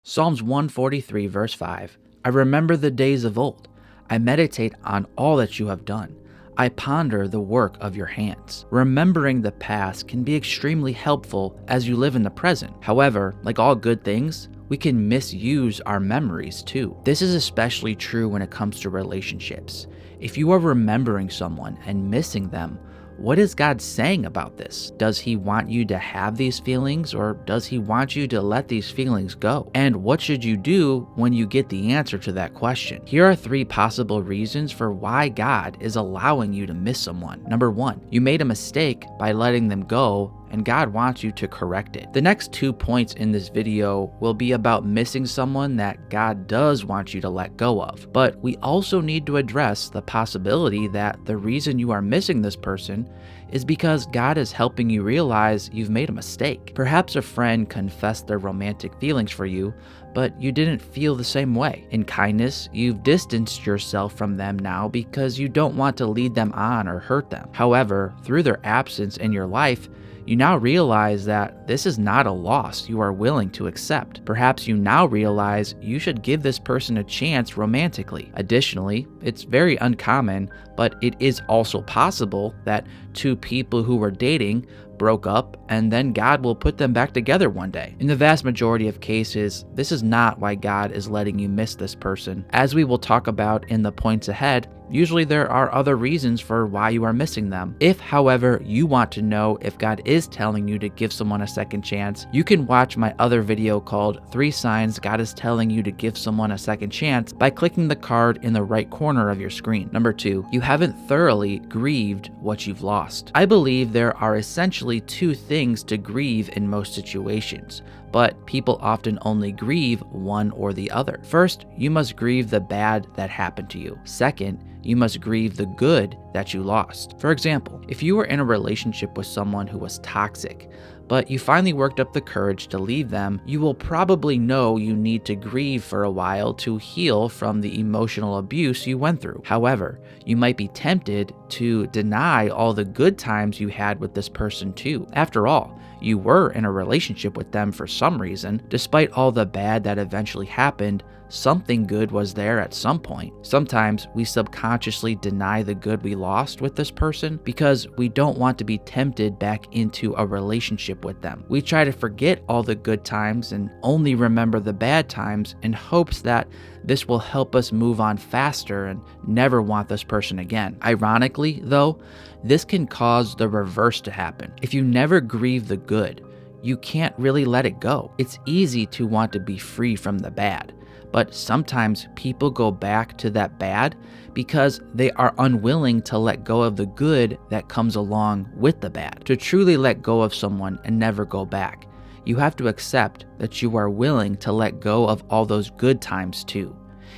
Psalms 143 verse 5, I remember the days of old. I meditate on all that you have done. I ponder the work of your hands. Remembering the past can be extremely helpful as you live in the present. However, like all good things, we can misuse our memories too. This is especially true when it comes to relationships. If you are remembering someone and missing them, what is God saying about this? Does He want you to have these feelings, or does He want you to let these feelings go? And what should you do when you get the answer to that question? Here are 3 possible reasons for why God is allowing you to miss someone. Number 1, you made a mistake by letting them go, and God wants you to correct it. The next 2 points in this video will be about missing someone that God does want you to let go of. But we also need to address the possibility that the reason you are missing this person is because God is helping you realize you've made a mistake. Perhaps a friend confessed their romantic feelings for you, but you didn't feel the same way. In kindness, you've distanced yourself from them now because you don't want to lead them on or hurt them. However, through their absence in your life, you now realize that this is not a loss you are willing to accept. Perhaps you now realize you should give this person a chance romantically. Additionally, it's very uncommon, but it is also possible that 2 people who were dating broke up and then God will put them back together one day. In the vast majority of cases, this is not why God is letting you miss this person. As we will talk about in the points ahead, usually there are other reasons for why you are missing them. If, however, you want to know if God is telling you to give someone a second chance, you can watch my other video called 3 Signs God is Telling You to Give Someone a Second Chance by clicking the card in the right corner of your screen. Number 2, you haven't thoroughly grieved what you've lost. I believe there are essentially 2 things to grieve in most situations, but people often only grieve one or the other. First, you must grieve the bad that happened to you. Second, you must grieve the good that you lost. For example, if you were in a relationship with someone who was toxic, but you finally worked up the courage to leave them, you will probably know you need to grieve for a while to heal from the emotional abuse you went through. However, you might be tempted to deny all the good times you had with this person too. After all, you were in a relationship with them for some reason. Despite all the bad that eventually happened, something good was there at some point. Sometimes we subconsciously deny the good we lost with this person because we don't want to be tempted back into a relationship with them. We try to forget all the good times and only remember the bad times in hopes that this will help us move on faster and never want this person again. Ironically, though, this can cause the reverse to happen. If you never grieve the good, you can't really let it go. It's easy to want to be free from the bad, but sometimes people go back to that bad because they are unwilling to let go of the good that comes along with the bad. To truly let go of someone and never go back, you have to accept that you are willing to let go of all those good times too.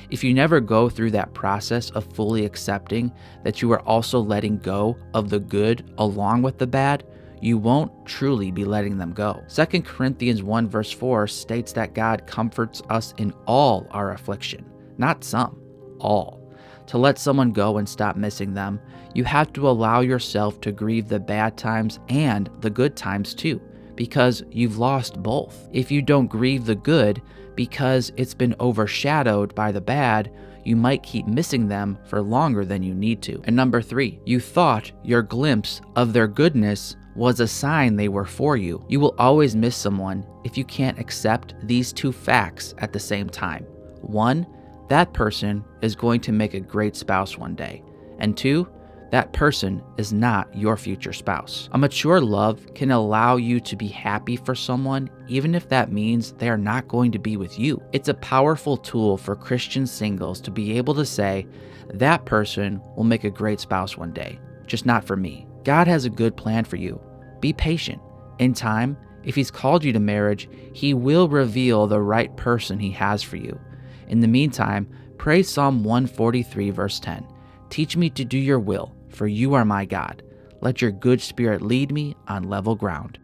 If you never go through that process of fully accepting that you are also letting go of the good along with the bad, you won't truly be letting them go. 2 Corinthians 1 verse 4 states that God comforts us in all our affliction, not some, all. To let someone go and stop missing them, you have to allow yourself to grieve the bad times and the good times too, because you've lost both. If you don't grieve the good because it's been overshadowed by the bad, you might keep missing them for longer than you need to. And number 3, you thought your glimpse of their goodness was a sign they were for you. You will always miss someone if you can't accept these 2 facts at the same time. 1, that person is going to make a great spouse one day. And 2, that person is not your future spouse. A mature love can allow you to be happy for someone, even if that means they are not going to be with you. It's a powerful tool for Christian singles to be able to say, that person will make a great spouse one day, just not for me. God has a good plan for you. Be patient. In time, if He's called you to marriage, He will reveal the right person He has for you. In the meantime, pray Psalm 143 verse 10. Teach me to do your will, for you are my God. Let your good spirit lead me on level ground.